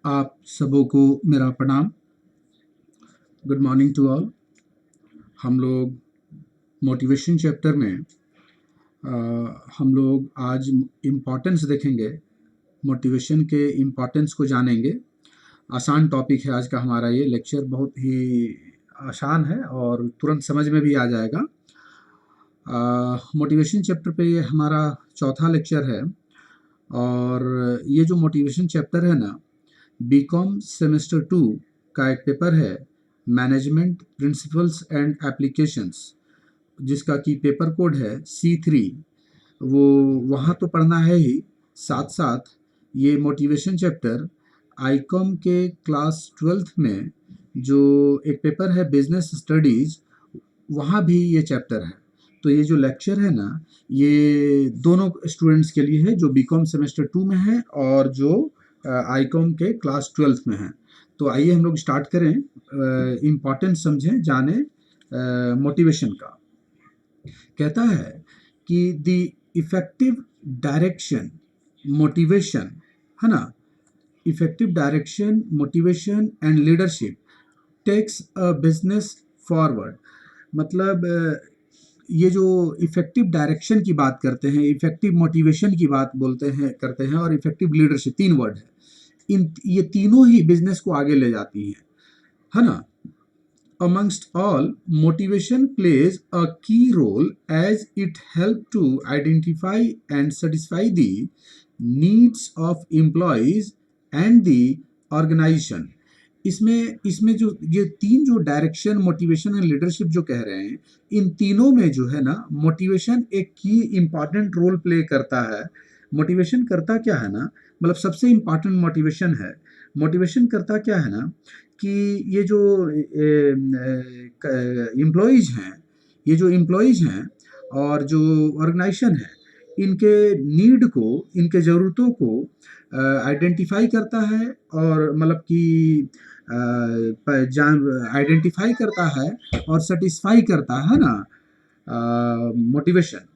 आप सबों को मेरा प्रणाम। Good morning to all. हम लोग मोटिवेशन चैप्टर में हम लोग आज इम्पोर्टेंस देखेंगे, मोटिवेशन के इम्पोर्टेंस को जानेंगे। आसान टॉपिक है आज का हमारा ये लेक्चर, बहुत ही आसान है और तुरंत समझ में भी आ जाएगा। मोटिवेशन चैप्टर पे ये हमारा चौथा लेक्चर है और ये जो मोटिवेशन चैप्टर है ना, बीकॉम सेमेस्टर 2 का एक पेपर है, मैनेजमेंट प्रिंसिपल्स एंड एप्लीकेशंस, जिसका कि पेपर कोड है C3। वो वहाँ तो पढ़ना है ही, साथ साथ ये मोटिवेशन चैप्टर आईकॉम के क्लास 12th में जो एक पेपर है बिजनेस स्टडीज़, वहाँ भी ये चैप्टर है। तो ये जो लेक्चर है ना, ये दोनों स्टूडेंट्स के लिए है, जो बीकॉम सेमेस्टर 2 में है और जो आईकॉम के क्लास 12th में है। तो आइए हम लोग स्टार्ट करें, इम्पॉर्टेंस समझें, जाने मोटिवेशन का। कहता है कि द इफेक्टिव डायरेक्शन मोटिवेशन, है ना, effective direction motivation and leadership takes a business forward. मतलब ये जो इफेक्टिव डायरेक्शन की बात करते हैं, इफेक्टिव मोटिवेशन की बात बोलते हैं करते हैं, और इफेक्टिव लीडरशिप, तीन वर्ड है। ये तीनों ही बिजनेस को आगे ले जाती हैं, है ना। Amongst all, motivation plays a key role as it helps to identify and satisfy the needs of employees and the organization. इसमें इसमें जो ये तीन जो डायरेक्शन, मोटिवेशन एंड लीडरशिप जो कह रहे हैं, इन तीनों में जो है ना, मोटिवेशन एक की इम्पॉर्टेंट रोल प्ले करता है। मोटिवेशन करता क्या है ना, मतलब सबसे इम्पॉर्टेंट मोटिवेशन है। मोटिवेशन करता क्या है ना, कि ये जो एम्प्लॉयज़ हैं, ये जो एम्प्लॉयज़ हैं और जो ऑर्गेनाइजेशन है, इनके नीड को, इनके ज़रूरतों को आइडेंटिफाई करता है, और मतलब कि आइडेंटिफाई करता है और सेटिस्फाई करता है ना। मोटिवेशन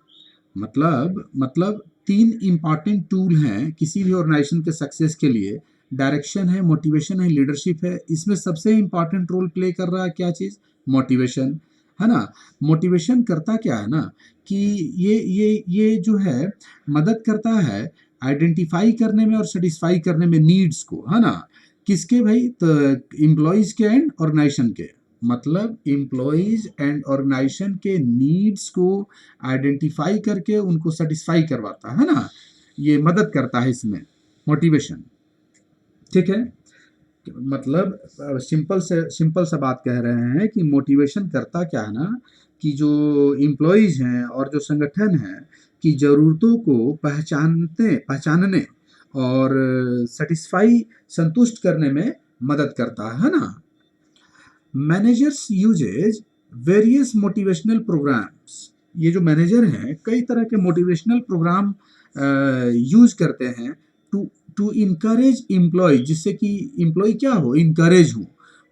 मतलब तीन इम्पॉर्टेंट टूल हैं किसी भी ऑर्गेनाइजेशन के सक्सेस के लिए। डायरेक्शन है, मोटिवेशन है, लीडरशिप है। इसमें सबसे इम्पॉर्टेंट रोल प्ले कर रहा है क्या चीज़? मोटिवेशन, है ना। मोटिवेशन करता क्या है ना, कि ये जो है, मदद करता है आइडेंटिफाई करने में और सेटिस्फाई करने में नीड्स को, है ना। किसके भाई? तो एम्प्लॉयज़ के एंड ऑर्गेनाइजेशन के। मतलब एम्प्लॉयज़ एंड ऑर्गेनाइजेशन के नीड्स को आइडेंटिफाई करके उनको सेटिस्फाई करवाता है ना, ये मदद करता है इसमें मोटिवेशन। ठीक है, मतलब सिंपल सा बात कह रहे हैं कि मोटिवेशन करता क्या है ना, कि जो एम्प्लॉयज़ हैं और जो संगठन हैं की ज़रूरतों को पहचानने और सेटिस्फाई, संतुष्ट करने में मदद करता है ना। Managers uses various motivational programmes. ये जो मैनेजर हैं, कई तरह के मोटिवेशनल प्रोग्राम यूज करते हैं टू टू इनकरेज एम्प्लॉय, जिससे कि एम्प्लॉय क्या हो? इनकरेज हो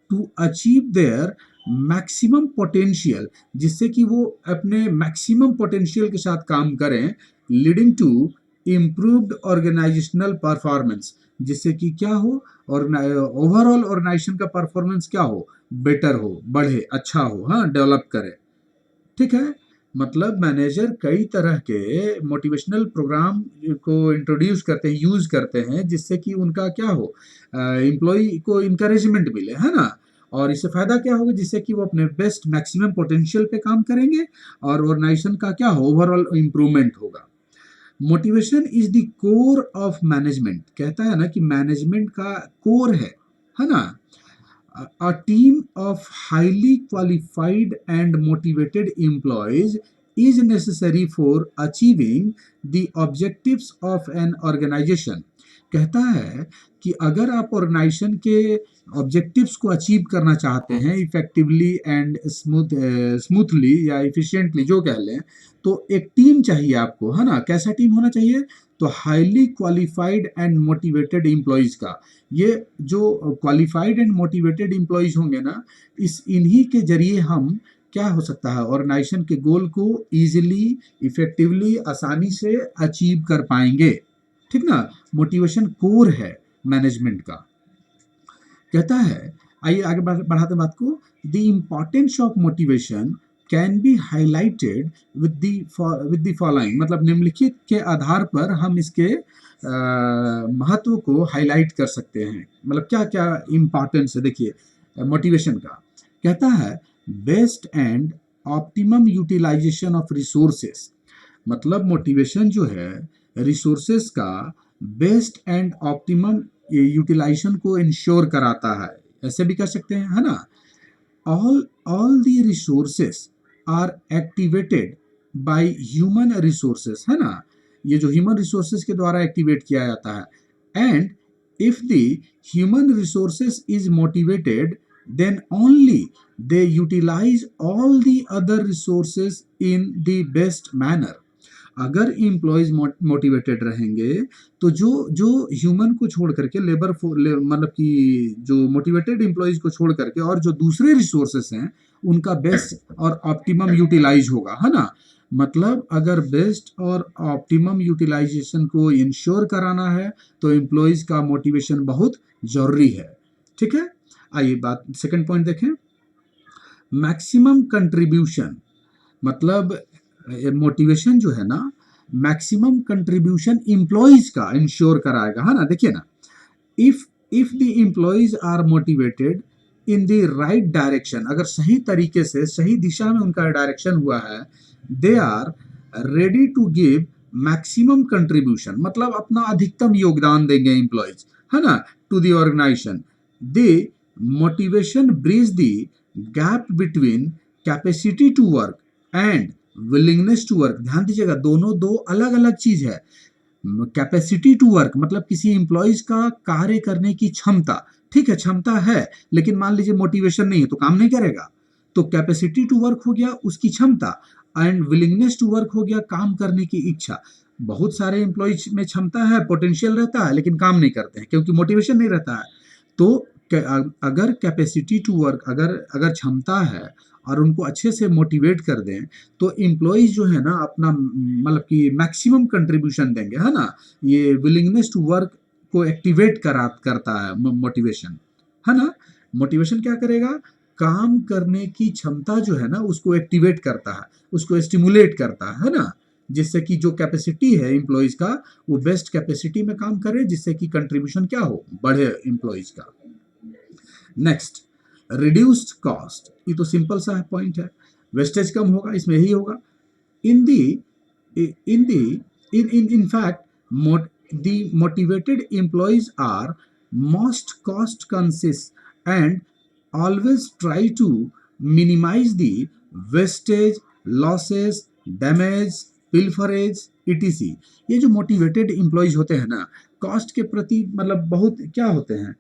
to achieve their maximum potential, जिससे कि वो अपने मैक्सिमम पोटेंशियल के साथ काम करें, leading to improved organisational performance, जिससे कि क्या हो? और ओवरऑल ऑर्गेनाइजेशन का परफॉर्मेंस क्या हो? बेटर हो, बढ़े, अच्छा हो, हाँ, डेवलप करे। ठीक है, मतलब मैनेजर कई तरह के मोटिवेशनल प्रोग्राम को इंट्रोड्यूस करते हैं, यूज करते हैं, जिससे कि उनका क्या हो? एम्प्लॉय को इंकरेजमेंट मिले, है ना। और इससे फायदा क्या होगा? जिससे कि वो अपने बेस्ट मैक्सिमम पोटेंशियल पे काम करेंगे और ऑर्गेनाइजेशन का क्या हो? ओवरऑल इंप्रूवमेंट होगा। Motivation is the core of management. कहता है ना कि मैनेजमेंट का कोर है ना। A team of highly qualified and motivated employees is necessary for achieving the objectives of an organization. कहता है कि अगर आप ऑर्गेनाइजेशन के ऑब्जेक्टिव्स को अचीव करना चाहते हैं इफेक्टिवली एंड स्मूथली या इफिशिएंटली, जो कह लें, तो एक टीम चाहिए आपको, है ना। कैसा टीम होना चाहिए? तो highly qualified and motivated employees का। ये जो क्वालिफाइड एंड मोटिवेटेड एम्प्लॉयज़ होंगे ना, इन्हीं के जरिए हम क्या हो सकता है? ऑर्गेनाइजेशन के गोल को ईजिली, इफेक्टिवली, आसानी से अचीव कर पाएंगे। ठीक ना। मोटिवेशन कोर है मैनेजमेंट का। कहता है, आइए आगे बढ़ाते हैं बात को। The importance of motivation can be highlighted with the following, मतलब निम्नलिखित के आधार पर हम इसके महत्व को हाईलाइट कर सकते हैं। मतलब क्या क्या इम्पोर्टेंस है, देखिए मोटिवेशन का। कहता है best and optimum utilisation of resources, मतलब मोटिवेशन जो है रिसोर्सेस का बेस्ट एंड ऑप्टिमम यूटिलाइजेशन को इंश्योर कराता है, ऐसे भी कह सकते हैं, है ना। All the resources are activated by human resources, है ना, ये जो ह्यूमन रिसोर्सेस के द्वारा एक्टिवेट किया जाता है। And if the human resources is motivated then only they utilize all the other resources in the best manner। अगर एम्प्लॉयज मोटिवेटेड रहेंगे तो जो जो ह्यूमन को छोड़ करके मतलब कि जो मोटिवेटेड एम्प्लॉयज को छोड़ करके और जो दूसरे रिसोर्सेस हैं उनका बेस्ट और ऑप्टिमम यूटिलाइज होगा, है ना। मतलब अगर बेस्ट और ऑप्टिमम यूटिलाइजेशन को इंश्योर कराना है तो एम्प्लॉयज का मोटिवेशन बहुत जरूरी है। ठीक है, आइए बात सेकंड पॉइंट देखें। मैक्सिमम कंट्रीब्यूशन, मतलब मोटिवेशन जो है ना मैक्सिमम कंट्रीब्यूशन एम्प्लॉयज का इंश्योर कराएगा, है ना। देखिए ना, if the employees are motivated in the right direction, अगर सही तरीके से सही दिशा में उनका डायरेक्शन हुआ है, they are ready to give maximum contribution, मतलब अपना अधिकतम योगदान देंगे एम्प्लॉयज, है ना, to the organisation. The motivation bridge the gap between capacity to work and willingness to work. ध्यान दीजिएगा, दोनों दो अलग अलग चीज है। कैपेसिटी टू वर्क मतलब किसी एम्प्लॉयज का कार्य करने की क्षमता, ठीक है, क्षमता है, लेकिन मान लीजिए मोटिवेशन नहीं है तो काम नहीं करेगा। तो कैपेसिटी टू वर्क हो गया उसकी क्षमता, एंड विलिंगनेस टू वर्क हो गया काम करने की इच्छा। बहुत सारे एम्प्लॉयज में क्षमता है, पोटेंशियल रहता है, लेकिन काम नहीं करते हैं क्योंकि मोटिवेशन नहीं रहता है। तो अगर कैपेसिटी टू वर्क अगर क्षमता है और उनको अच्छे से मोटिवेट कर दें तो एम्प्लॉयज जो है ना अपना मतलब कि मैक्सिमम कंट्रीब्यूशन देंगे, है ना। ये विलिंगनेस टू वर्क को एक्टिवेट करता है मोटिवेशन, है ना। मोटिवेशन क्या करेगा, काम करने की क्षमता जो है ना उसको एक्टिवेट करता है, उसको स्टिमुलेट करता है ना, जिससे कि जो कैपेसिटी है एम्प्लॉयज का वो बेस्ट कैपेसिटी में काम करे, जिससे कि कंट्रीब्यूशन क्या हो, बढ़े एम्प्लॉयज का। नेक्स्ट, रिड्यूस्ड कॉस्ट, ये तो सिंपल सा पॉइंट है, वेस्टेज कम होगा, इसमें यही होगा। In the in the in fact the motivated employees are most cost conscious and always try to minimize the wastage, losses, damage, pilferage etc। ये जो मोटिवेटेड एम्प्लॉयज होते हैं ना कॉस्ट के प्रति मतलब बहुत क्या होते हैं,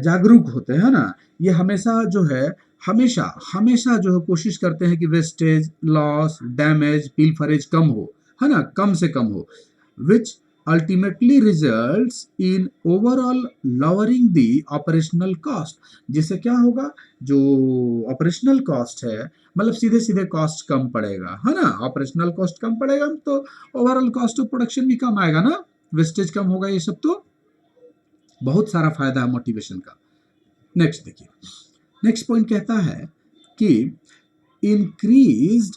जागरूक होते हैं ना। ये हमेशा जो है हमेशा हमेशा जो है कोशिश करते हैं कि वेस्टेज, लॉस, डैमेज, पिलफरेज कम हो, है ना, कम से कम हो, विच ultimately results in overall lowering the operational cost। जिससे क्या होगा, जो ऑपरेशनल कॉस्ट है मतलब सीधे सीधे कॉस्ट कम पड़ेगा, है ना। ऑपरेशनल कॉस्ट कम पड़ेगा तो ओवरऑल कॉस्ट ऑफ प्रोडक्शन भी कम आएगा ना, वेस्टेज कम होगा, ये सब तो बहुत सारा फायदा है मोटिवेशन का। नेक्स्ट देखिए, नेक्स्ट पॉइंट कहता है कि इंक्रीज्ड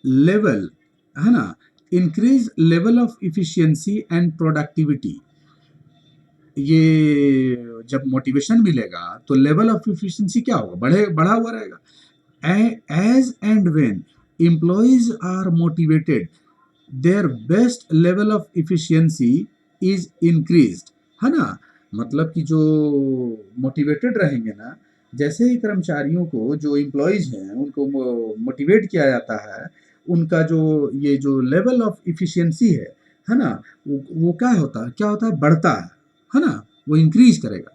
लेवल, है ना, increase level of efficiency and productivity. ये जब मोटिवेशन मिलेगा तो लेवल ऑफ इफिशियंसी क्या होगा, बढ़ा हुआ रहेगा। As and when employees are motivated their best level of efficiency is increased, है ना। मतलब कि जो मोटिवेटेड रहेंगे ना, जैसे ही कर्मचारियों को जो एम्प्लॉयज हैं उनको मोटिवेट किया जाता है, उनका जो ये जो लेवल ऑफ इफिशियंसी है ना, वो क्या होता है, बढ़ता है ना, वो इंक्रीज करेगा।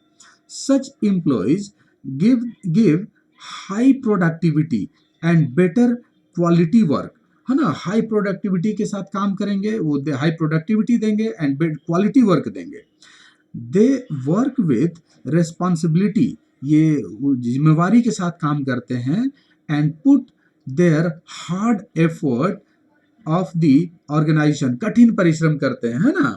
Such employees give high productivity and better quality work, है ना। हाई प्रोडक्टिविटी के साथ काम करेंगे, वो हाई प्रोडक्टिविटी देंगे एंड क्वालिटी वर्क देंगे। दे वर्क विथ रेस्पॉन्सिबिलिटी, ये जिम्मेवारी के साथ काम करते हैं, and put their hard effort of the organisation, कठिन परिश्रम करते हैं, है ना।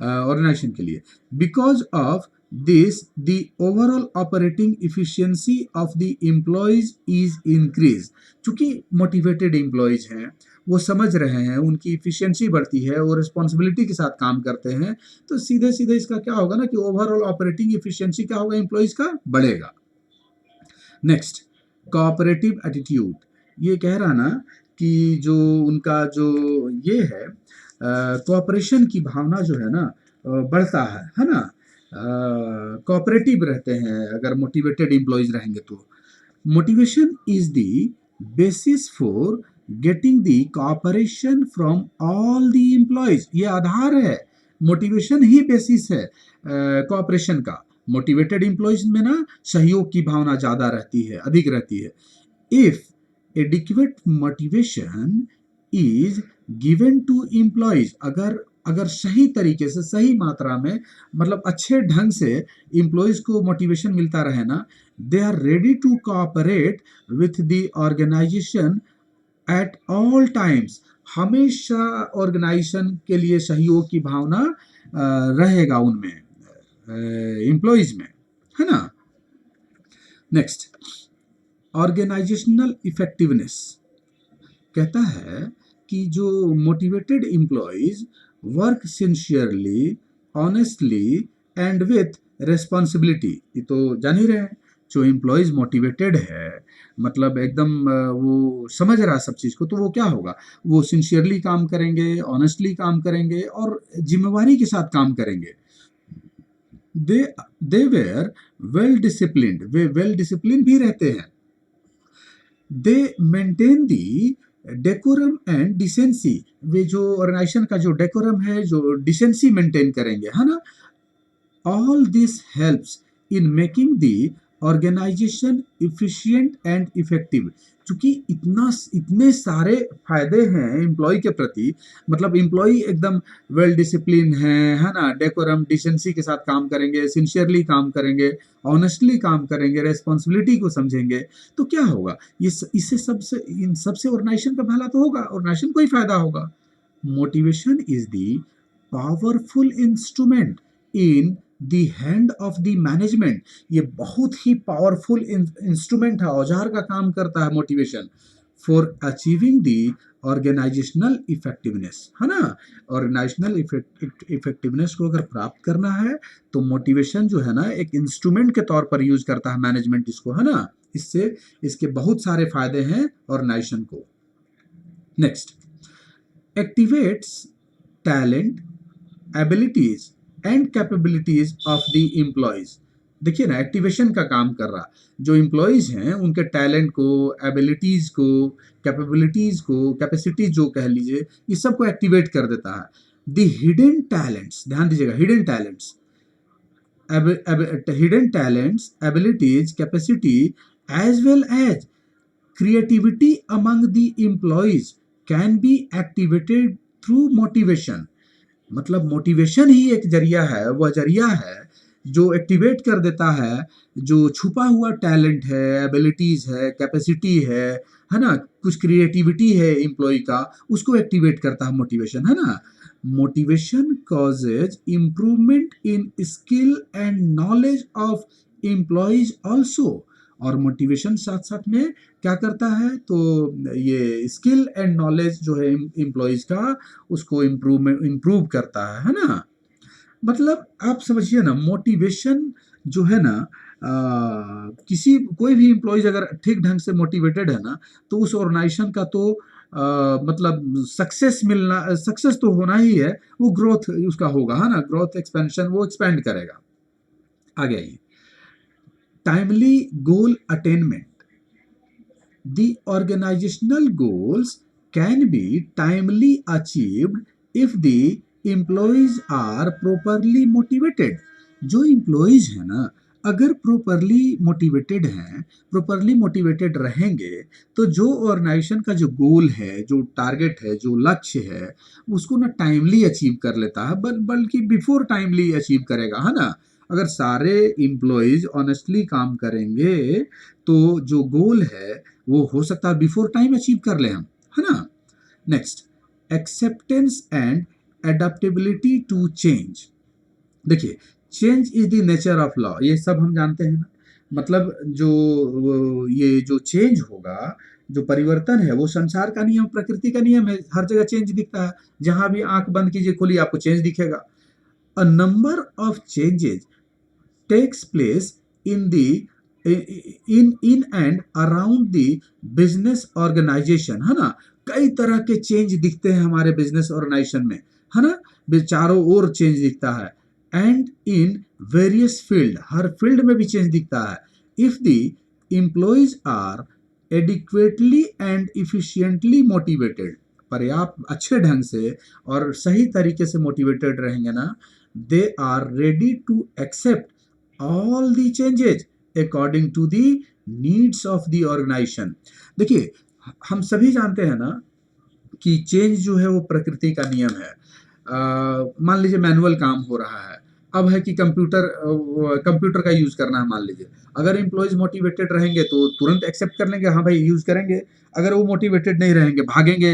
ऑर्गेनाइजेशन के लिए। Because of this the overall operating efficiency of the employees is increase. चूंकि मोटिवेटेड एम्प्लॉयज हैं, वो समझ रहे हैं, उनकी इफिशियंसी बढ़ती है, वो रिस्पॉन्सिबिलिटी के साथ काम करते हैं, तो सीधे सीधे इसका क्या होगा ना कि ओवरऑल ऑपरेटिंग इफिशियंसी क्या होगा, एम्प्लॉयज का बढ़ेगा। Next, cooperative attitude. ये कह रहा ना कि जो उनका जो ये है कोऑपरेशन की भावना जो है ना बढ़ता है ना, कोऑपरेटिव रहते हैं अगर मोटिवेटेड एम्प्लॉयज रहेंगे तो। Motivation is the basis for getting the cooperation from all the employees. ये आधार है, मोटिवेशन ही बेसिस है कोऑपरेशन का। मोटिवेटेड एम्प्लॉयज में ना सहयोग की भावना ज्यादा रहती है, अधिक रहती है। If adequate motivation is given to employees, अगर सही तरीके से, सही मात्रा में, मतलब अच्छे ढंग से एम्प्लॉयज को मोटिवेशन मिलता रहे ना, they are ready to cooperate with the organisation at all times. हमेशा ऑर्गेनाइजेशन के लिए सहयोग की भावना रहेगा उनमें, एम्प्लॉयज में, है ना। नेक्स्ट, ऑर्गेनाइजेशनल इफेक्टिवनेस कहता है कि जो motivated employees work sincerely, honestly and with responsibility. ये तो जान ही रहे हैं, जो एम्प्लॉयज मोटिवेटेड है, मतलब एकदम वो समझ रहा सब चीज़ को, तो वो क्या होगा, वो सिंसियरली काम करेंगे, ऑनेस्टली काम करेंगे और जिम्मेवारी के साथ काम करेंगे। दे वेयर वेल डिसिप्लिन्ड, वे वेल डिसिप्लिन भी रहते हैं। They maintain the decorum and decency, वे जो ऑर्गेनाइजेशन का जो डेकोरम है, जो डिसेंसी मेंटेन करेंगे, है ना। All this helps in making the organisation efficient and effective. चूंकि इतने सारे फायदे हैं एम्प्लॉय के प्रति, मतलब एम्प्लॉय एकदम वेल डिसिप्लिन है ना, डेकोरम डिसेंसी के साथ काम करेंगे, सिंसियरली काम करेंगे, ऑनेस्टली काम करेंगे, रेस्पॉन्सिबिलिटी को समझेंगे, तो क्या होगा, इससे सबसे, इन सबसे ऑर्गेनाइजेशन का भला तो होगा, ऑर्गेनाइजेशन को ही फायदा होगा। Motivation is the powerful instrument in the hand of the management. ये बहुत ही पावरफुल इंस्ट्रूमेंट है, औजार का काम करता है motivation, for achieving the organisational effectiveness, है ना। ऑर्गेनाइजेशनल इफेक्टिवनेस को अगर प्राप्त करना है तो मोटिवेशन जो है ना एक इंस्ट्रूमेंट के तौर पर यूज करता है मैनेजमेंट इसको, है ना। इससे इसके बहुत सारे फायदे हैं ऑर्गेनाइजेशन को। Next, activates talent, abilities and capabilities of the employees. देखिए ना, एक्टिवेशन का काम कर रहा, जो एम्प्लॉयज हैं उनके टैलेंट को, एबिलिटीज को, कैपेबिलिटीज को, कैपेसिटीज जो कह लीजिए, इस सब को एक्टिवेट कर देता है। द हिडन टैलेंट्स, ध्यान दीजिएगा, hidden talents, hidden talents, abilities, capacity as well as creativity among the employees can be activated through motivation। मतलब मोटिवेशन ही एक जरिया है, वह जरिया है जो एक्टिवेट कर देता है जो छुपा हुआ टैलेंट है, एबिलिटीज है, कैपेसिटी है ना, कुछ क्रिएटिविटी है एम्प्लॉय का, उसको एक्टिवेट करता है मोटिवेशन, है ना। Motivation causes improvement in skill and knowledge of employees also. और मोटिवेशन साथ साथ में क्या करता है, तो ये स्किल एंड नॉलेज जो है एम्प्लॉयज का, उसको इम्प्रूव करता है ना। मतलब आप समझिए ना, मोटिवेशन जो है ना, किसी कोई भी एम्प्लॉयज अगर ठीक ढंग से मोटिवेटेड है ना, तो उस ऑर्गेनाइजेशन का तो मतलब सक्सेस तो होना ही है, वो ग्रोथ उसका होगा, है ना, ग्रोथ एक्सपेंशन, वो एक्सपेंड करेगा। आगे आइए, timely goal attainment. The organizational goals can be timely achieved if the employees are properly motivated। जो employees है ना, अगर properly motivated हैं, properly motivated रहेंगे, तो जो ऑर्गेनाइजेशन का जो गोल है, जो टारगेट है, जो लक्ष्य है, उसको ना टाइमली अचीव कर लेता है, बल्कि बिफोर टाइमली अचीव करेगा, है ना। अगर सारे एम्प्लॉयज ऑनेस्टली काम करेंगे तो जो गोल है वो हो सकता है बिफोर टाइम अचीव कर ले हम, है ना। Next, acceptance and adaptability to change. देखिए, change is the nature of law, ये सब हम जानते हैं ना। मतलब ये जो चेंज होगा, जो परिवर्तन है, वो संसार का नियम, प्रकृति का नियम है। हर जगह चेंज दिखता है। जहां भी आंख बंद कीजिए, खोलिए, आपको चेंज दिखेगा। A number of changes takes place in the in and around the business organisation, है ना। कई तरह के चेंज दिखते हैं हमारे बिजनेस ऑर्गेनाइजेशन में, है ना। चारों ओर चेंज दिखता है। एंड इन वेरियस फील्ड, हर फील्ड में भी चेंज दिखता है। If the employees are adequately and efficiently motivated, पर्याप्त अच्छे ढंग से और सही तरीके से मोटिवेटेड रहेंगे ना, they are ready to accept all the changes according to the needs of the organization। देखिए, हम सभी जानते हैं ना कि चेंज जो है वो प्रकृति का नियम है। मान लीजिए मैनुअल काम हो रहा है, अब है कि कंप्यूटर का यूज करना है, मान लीजिए। अगर एम्प्लॉयज मोटिवेटेड रहेंगे तो तुरंत एक्सेप्ट कर लेंगे, हाँ भाई यूज करेंगे। अगर वो मोटिवेटेड नहीं रहेंगे, भागेंगे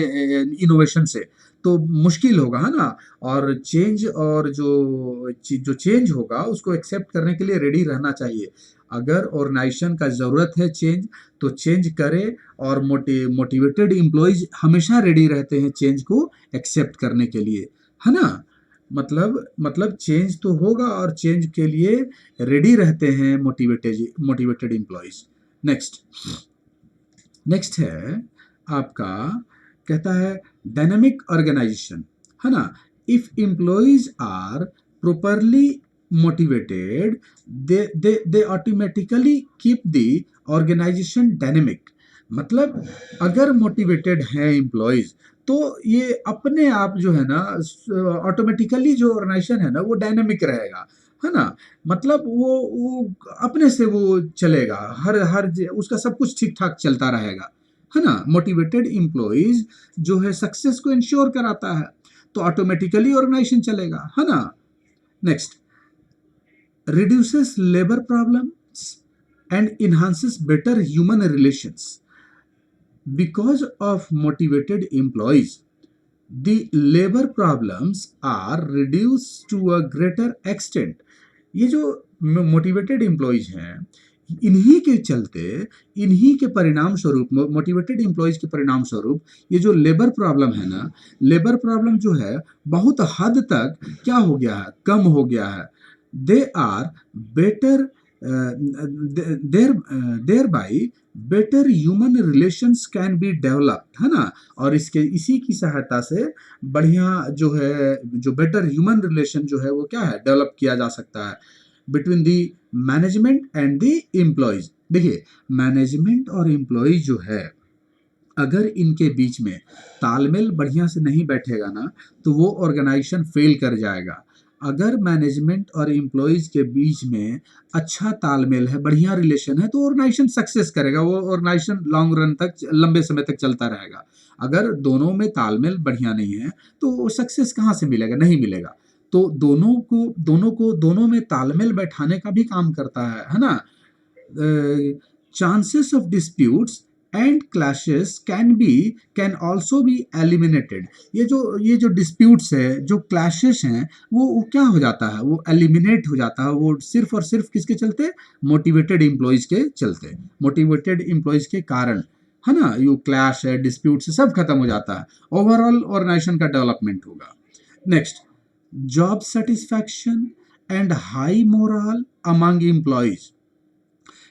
इनोवेशन से, तो मुश्किल होगा, है ना। और चेंज, और जो चेंज होगा उसको एक्सेप्ट करने के लिए रेडी रहना चाहिए। अगर ऑर्गेनाइजेशन का ज़रूरत है चेंज, तो चेंज करे। और मोटिवेटेड एम्प्लॉयज हमेशा रेडी रहते हैं चेंज को एक्सेप्ट करने के लिए, है ना। मतलब चेंज तो होगा, और चेंज के लिए रेडी रहते हैं मोटिवेटेड एम्प्लॉयज। नेक्स्ट नेक्स्ट है आपका, कहता है डायनामिक ऑर्गेनाइजेशन, है ना। If employees are properly motivated, they automatically keep the organisation dynamic. मतलब अगर मोटिवेटेड हैं एम्प्लॉयज, तो ये अपने आप जो है ना, ऑटोमेटिकली जो ऑर्गेनाइजेशन है ना वो डायनेमिक रहेगा, है ना। मतलब वो अपने से वो चलेगा, हर हर उसका सब कुछ ठीक ठाक चलता रहेगा, है ना। मोटिवेटेड एम्प्लॉयज जो है सक्सेस को इंश्योर कराता है, तो ऑटोमेटिकली ऑर्गेनाइजेशन चलेगा, है ना। Next, reduces labor problems and enhances better human relations because of motivated employees. The labor problems are reduced to a greater extent। ये जो मोटिवेटेड एम्प्लॉयज हैं, इन्हीं के चलते, इन्हीं के परिणाम स्वरूप, मोटिवेटेड एम्प्लॉयज के परिणाम स्वरूप, ये जो लेबर प्रॉब्लम है ना, लेबर प्रॉब्लम जो है बहुत हद तक क्या हो गया है, कम हो गया है। They are better, thereby better human relations can be developed, है ना। और इसी की सहायता से बढ़िया जो है, जो बेटर ह्यूमन रिलेशन जो है वो क्या है, डेवलप किया जा सकता है between the management and the employees. देखिए, मैनेजमेंट और एम्प्लॉयज जो है, अगर इनके बीच में तालमेल बढ़िया से नहीं बैठेगा ना, तो वो ऑर्गेनाइजेशन फेल कर जाएगा। अगर मैनेजमेंट और एम्प्लॉयज के बीच में अच्छा तालमेल है, बढ़िया रिलेशन है, तो ऑर्गेनाइजेशन सक्सेस करेगा, वो ऑर्गेनाइजेशन लॉन्ग रन तक, लंबे समय तक चलता रहेगा। अगर दोनों में तालमेल बढ़िया नहीं है, तो सक्सेस कहाँ से मिलेगा, नहीं मिलेगा। तो दोनों में तालमेल बैठाने का भी काम करता है ना। Chances of disputes and clashes can also be eliminated. ये जो डिस्प्यूट्स है, जो क्लैशेस हैं, वो क्या हो जाता है, वो एलिमिनेट हो जाता है। वो सिर्फ और सिर्फ किसके चलते, मोटिवेटेड एम्प्लॉयज के चलते, मोटिवेटेड एम्प्लॉयज के कारण, है ना। ये क्लैश है, डिस्प्यूट्स है, सब खत्म हो जाता है। ओवरऑल ऑर्गेनाइजेशन का डेवलपमेंट होगा। Next, job satisfaction and high morale among employees.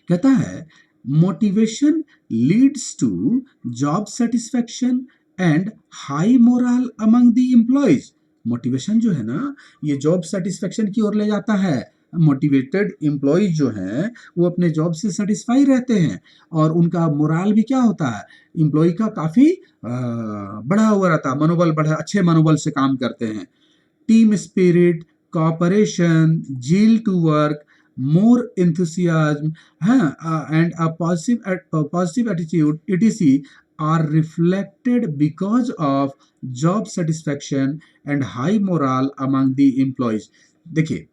कहता है motivation leads to job satisfaction and high morale among the employees. Motivation जो है ना, ये जॉब सेटिस्फैक्शन की ओर ले जाता है। मोटिवेटेड एम्प्लॉयज जो हैं वो अपने जॉब से सेटिस्फाई रहते हैं, और उनका मोराल भी क्या होता है, एम्प्लॉय का काफ़ी बढ़ा हुआ रहता है, मनोबल बढ़ा, अच्छे मनोबल से काम करते हैं। Team spirit, cooperation, zeal to work, more enthusiasm, and a positive attitude, etc., are reflected because of job satisfaction and high morale among the employees। देखिए,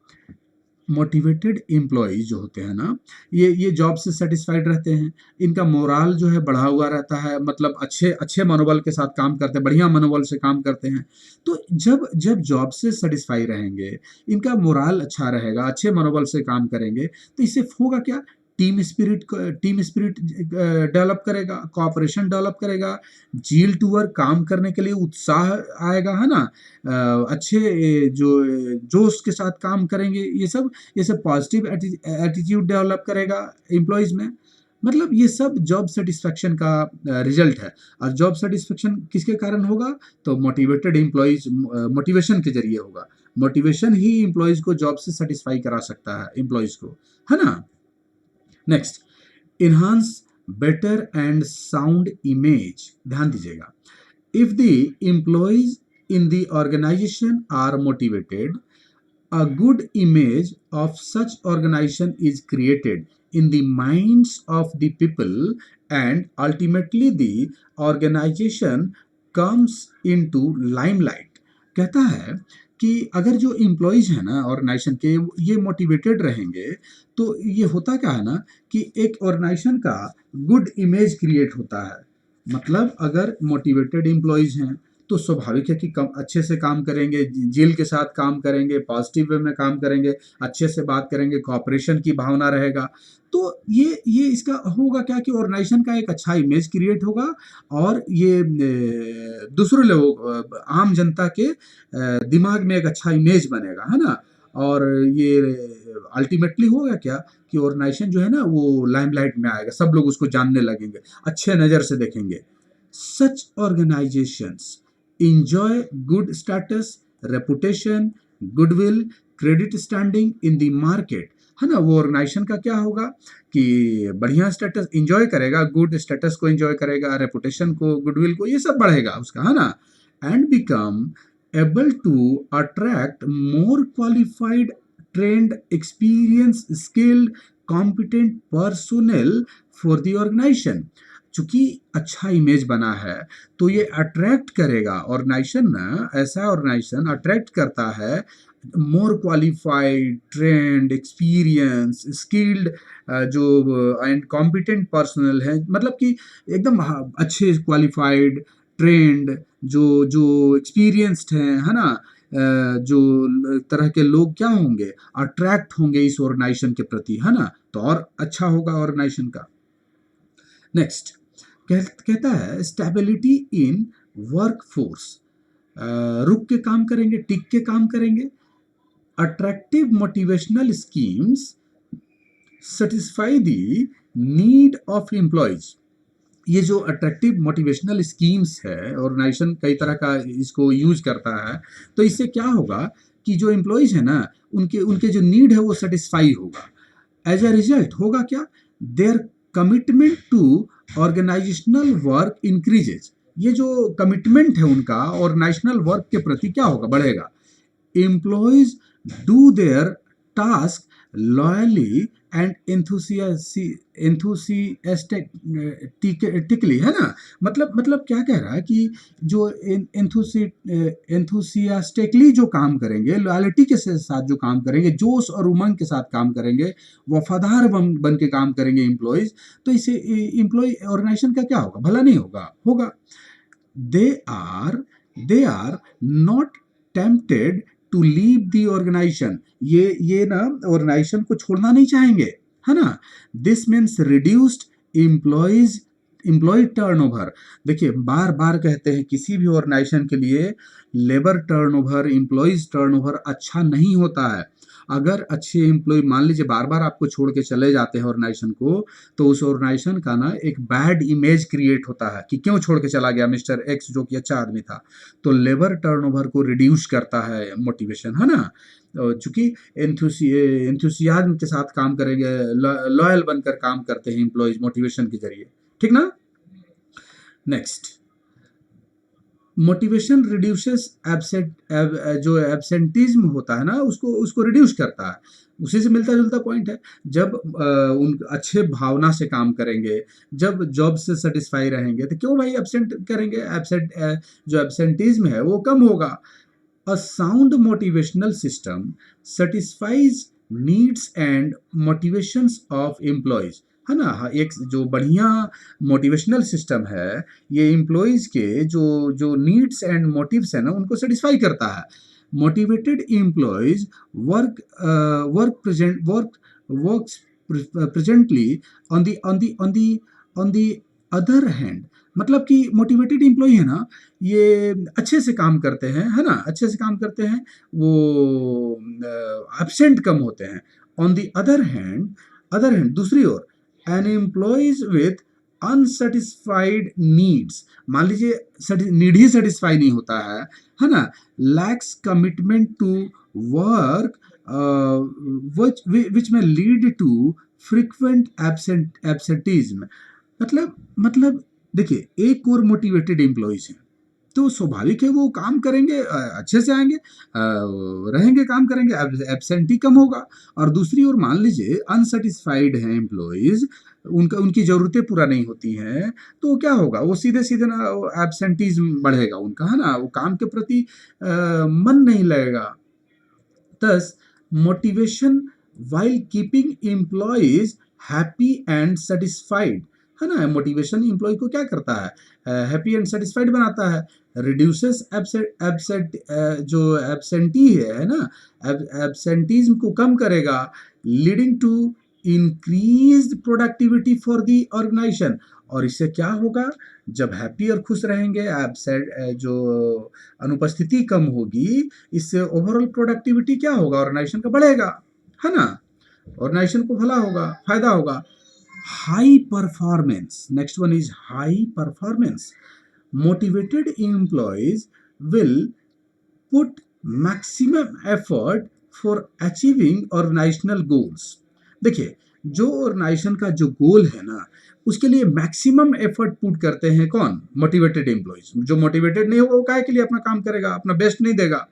मोटिवेटेड एम्प्लॉयज जो होते हैं ना, ये जॉब से सेटिस्फाइड रहते हैं, इनका मोराल जो है बढ़ा हुआ रहता है, मतलब अच्छे अच्छे मनोबल के साथ काम करते हैं, बढ़िया मनोबल से काम करते हैं। तो जब जब जॉब से सेटिस्फाई रहेंगे, इनका मोराल अच्छा रहेगा, अच्छे मनोबल से काम करेंगे, तो इससे होगा क्या, टीम स्पिरिट डेवलप करेगा, कोऑपरेशन डेवलप करेगा, जील टू वर्क, काम करने के लिए उत्साह आएगा, है ना। अच्छे जो जोश के साथ काम करेंगे, ये सब पॉजिटिव एटीट्यूड डेवलप करेगा एम्प्लॉयज में। मतलब ये सब जॉब सेटिस्फेक्शन का रिजल्ट है। और जॉब सेटिस्फेक्शन किसके कारण होगा, तो मोटिवेटेड एम्प्लॉयज, मोटिवेशन के जरिए होगा। मोटिवेशन ही एम्प्लॉयज को जॉब से सेटिस्फाई करा सकता है एम्प्लॉयज को, है ना। Next, enhance better and sound image. ध्यान दीजिएगा, if the employees in the organization are motivated, a good image of such organization is created in the minds of the people, and ultimately the organization comes into limelight। कहता है कि अगर जो employees है ना organisation के, ये motivated रहेंगे, तो ये होता क्या है ना कि एक ऑर्गेनाइजेशन का गुड इमेज क्रिएट होता है। मतलब अगर मोटिवेटेड एम्प्लॉयज हैं तो स्वाभाविक है कि कम अच्छे से काम करेंगे, जेल के साथ काम करेंगे, पॉजिटिव वे में काम करेंगे, अच्छे से बात करेंगे, कोऑपरेशन की भावना रहेगा। तो ये इसका होगा क्या कि ऑर्गेनाइजेशन का एक अच्छा इमेज क्रिएट होगा, और ये दूसरे लोग आम जनता के दिमाग में एक अच्छा इमेज बनेगा, है ना। और ये अल्टीमेटली होगा क्या कि ऑर्गेनाइजेशन जो है ना वो लाइमलाइट में आएगा, सब लोग उसको जानने लगेंगे, अच्छे नज़र से देखेंगे। सच organisations enjoy good status, reputation, goodwill, credit standing in the market, है ना। वो ऑर्गेनाइजेशन का क्या होगा कि बढ़िया स्टेटस इंजॉय करेगा, गुड स्टेटस को इंजॉय करेगा, रेपुटेशन को, गुडविल को, ये सब बढ़ेगा उसका, है ना। And become able to attract more qualified, trained, experience, skilled, competent personnel for the organization. चूंकि अच्छा इमेज बना है तो ये अट्रैक्ट करेगा, ऑर्गेनाइजेशन ना, ऐसा ऑर्गेनाइजेशन अट्रैक्ट करता है मोर क्वालिफाइड, ट्रेंड, एक्सपीरियंस, स्किल्ड, जो एंड कॉम्पिटेंट पर्सनल है, मतलब कि एकदम अच्छे क्वालिफाइड, ट्रेंड, जो जो एक्सपीरियंस्ड हैं, है ना। जो तरह के लोग क्या होंगे, अट्रैक्ट होंगे इस ऑर्गेनाइजेशन के प्रति, है ना। तो और अच्छा होगा ऑर्गेनाइजेशन का। नेक्स्ट, कहता है स्टेबिलिटी इन वर्क फोर्स, रुक के काम करेंगे, टिक के काम करेंगे। Attractive motivational schemes satisfy the need of employees. ये जो अट्रैक्टिव मोटिवेशनल स्कीम्स है, ऑर्गेनाइजेशन कई तरह का इसको यूज करता है, तो इससे क्या होगा कि जो एम्प्लॉयज है ना, उनके उनके जो नीड है वो सेटिस्फाई होगा। एज अ रिजल्ट होगा क्या, their commitment to organizational work increases. ये जो कमिटमेंट है उनका ऑर्गेनाइजेशनल वर्क के प्रति क्या होगा, बढ़ेगा। Employees do their task loyally and enthusiastically, है ना। मतलब क्या कह रहा है कि जो एंथुसियास्टिकली जो काम करेंगे, लॉयल्टी के साथ जो काम करेंगे, जोश और उमंग के साथ काम करेंगे, वफादार बन के काम करेंगे एम्प्लॉयज, तो इससे एम्प्लॉय ऑर्गेनाइजेशन का क्या होगा, भला नहीं होगा। They are not tempted to leave the organization. ये ना ऑर्गेनाइजेशन को छोड़ना नहीं चाहेंगे, है ना। This means reduced employee turnover. देखिए बार बार कहते हैं किसी भी ऑर्गेनाइजेशन के लिए लेबर टर्नओवर, एम्प्लॉयज टर्नओवर अच्छा नहीं होता है। अगर अच्छे एम्प्लॉय मान लीजिए बार बार आपको छोड़ के चले जाते हैं ऑर्गेनाइजेशन को, तो उस ऑर्गेनाइजेशन का ना एक बैड इमेज क्रिएट होता है कि क्यों छोड़ के चला गया मिस्टर एक्स जो कि अच्छा आदमी था। तो लेबर टर्नओवर को रिड्यूस करता है मोटिवेशन, है ना। चूंकि एंथुसियाज्म के साथ काम करेंगे, लॉयल बनकर काम करते हैं एम्प्लॉयज मोटिवेशन के जरिए, ठीक ना। नेक्स्ट, मोटिवेशन रिड्यूसेस जो एब्सेंटिज्म होता है ना, उसको रिड्यूस करता है। उसी से मिलता जुलता पॉइंट है। जब उन अच्छे भावना से काम करेंगे, जब जॉब से सेटिस्फाई रहेंगे, तो क्यों भाई एब्सेंट करेंगे, जो एब्सेंटिज्म है वो कम होगा। A sound motivational system satisfies needs and motivations of employees, है ना। एक जो बढ़िया मोटिवेशनल सिस्टम है, ये एम्प्लॉयज के जो जो नीड्स एंड मोटिव्स है ना, उनको सेटिस्फाई करता है। Motivated employees work work present work works presently on the on the on the on the other hand, मतलब कि मोटिवेटेड एम्प्लॉय है ना, ये अच्छे से काम करते हैं, है ना, अच्छे से काम करते हैं, वो एब्सेंट कम होते हैं। ऑन दी अदर हैंड दूसरी ओर, an employees with unsatisfied needs, मान लीजिए नीड ही सेटिस्फाई नहीं होता है ना, lax commitment to work which में लीड टू फ्रिक्वेंट एब्सेंटिज्म। मतलब देखिए, एक और मोटिवेटेड एम्प्लॉयज हैं तो स्वाभाविक है वो काम करेंगे, अच्छे से आएंगे, रहेंगे, काम करेंगे, एब्सेंटी कम होगा। और दूसरी ओर मान लीजिए अनसेटिस्फाइड हैं एम्प्लॉयज, उनकी ज़रूरतें पूरा नहीं होती हैं, तो क्या होगा, वो सीधे सीधे ना एब्सेंटीज्म बढ़ेगा उनका, है ना, वो काम के प्रति मन नहीं लगेगा। Thus, motivation while keeping employees happy and satisfied, है ना। मोटिवेशन एम्प्लॉय को क्या करता है, हैप्पी एंड सेटिस्फाइड बनाता है। रिड्यूसेस एब्सेंट जो एब्सेंटी है ना, एब्सेंटीज्म को कम करेगा, leading to increase productivity for the organization. और इससे क्या होगा, जब हैप्पी और खुश रहेंगे, एब्सेंट जो अनुपस्थिति कम होगी, इससे ओवरऑल प्रोडक्टिविटी क्या होगा, ऑर्गेनाइजेशन का बढ़ेगा, है ना, ऑर्गेनाइजेशन को भला होगा, फायदा होगा। High performance, next one is high performance. Motivated employees will put maximum effort for achieving organizational goals. देखिए, जो ऑर्गेनाइजेशन का जो गोल है ना, उसके लिए मैक्सिमम एफर्ट पुट करते हैं कौन, मोटिवेटेड एम्प्लॉयज। जो मोटिवेटेड नहीं होगा वो काहे के लिए अपना काम करेगा, अपना बेस्ट नहीं देगा।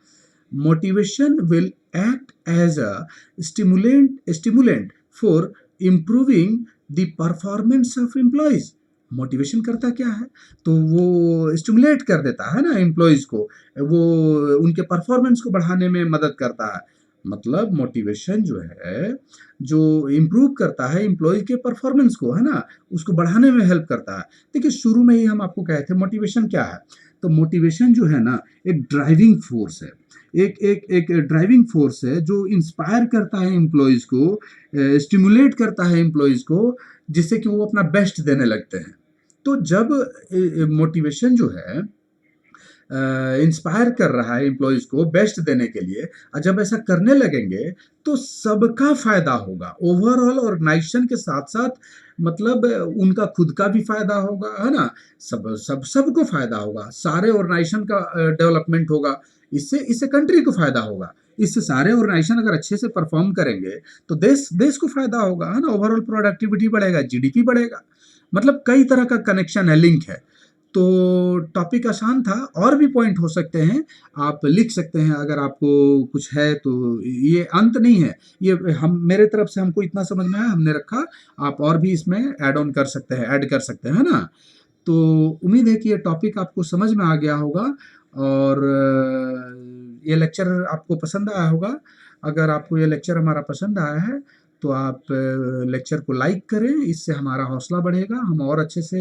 Motivation will act as a stimulant for improving the performance of employees. Motivation करता क्या है, तो वो स्टिमुलेट कर देता है ना एम्प्लॉयज को, वो उनके परफॉर्मेंस को बढ़ाने में मदद करता है। मतलब मोटिवेशन जो है, जो इम्प्रूव करता है एम्प्लॉय के परफॉर्मेंस को, है ना, उसको बढ़ाने में हेल्प करता है। देखिए, शुरू में ही हम आपको कहे थे मोटिवेशन क्या है, तो मोटिवेशन जो है ना, एक ड्राइविंग फोर्स है, एक ड्राइविंग फोर्स है जो इंस्पायर करता है एम्प्लॉयज को, स्टिमुलेट करता है एम्प्लॉयज को, जिससे कि वो अपना बेस्ट देने लगते हैं। तो जब मोटिवेशन जो है इंस्पायर कर रहा है एम्प्लॉयज को बेस्ट देने के लिए, और जब ऐसा करने लगेंगे तो सबका फायदा होगा, ओवरऑल ऑर्गेनाइजेशन के साथ साथ, मतलब उनका खुद का भी फायदा होगा, है ना, सबको फायदा होगा, सारे ऑर्गेनाइजेशन का डेवलपमेंट होगा, इससे इससे कंट्री को फायदा होगा। इससे सारे ऑर्गेनाइजेशन अगर अच्छे से परफॉर्म करेंगे तो देश देश को फायदा होगा, है ना, ओवरऑल प्रोडक्टिविटी बढ़ेगा, जीडीपी बढ़ेगा। मतलब कई तरह का कनेक्शन है, लिंक है। तो टॉपिक आसान था, और भी पॉइंट हो सकते हैं, आप लिख सकते हैं अगर आपको कुछ है तो। ये अंत नहीं है, ये हम मेरे तरफ से हमको इतना समझ में आया, हमने रखा, आप और भी इसमें ऐड ऑन कर सकते हैं, ऐड कर सकते हैं, है ना। तो उम्मीद है कि ये टॉपिक आपको समझ में आ गया होगा, और ये लेक्चर आपको पसंद आया होगा। अगर आपको ये लेक्चर हमारा पसंद आया है तो आप लेक्चर को लाइक करें, इससे हमारा हौसला बढ़ेगा, हम और अच्छे से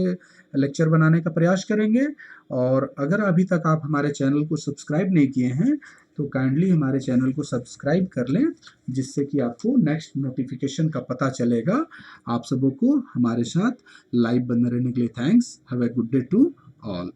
लेक्चर बनाने का प्रयास करेंगे। और अगर अभी तक आप हमारे चैनल को सब्सक्राइब नहीं किए हैं तो काइंडली हमारे चैनल को सब्सक्राइब कर लें, जिससे कि आपको नेक्स्ट नोटिफिकेशन का पता चलेगा। आप सबों को हमारे साथ लाइव बने रहने के लिए thanks. Have a good day to all.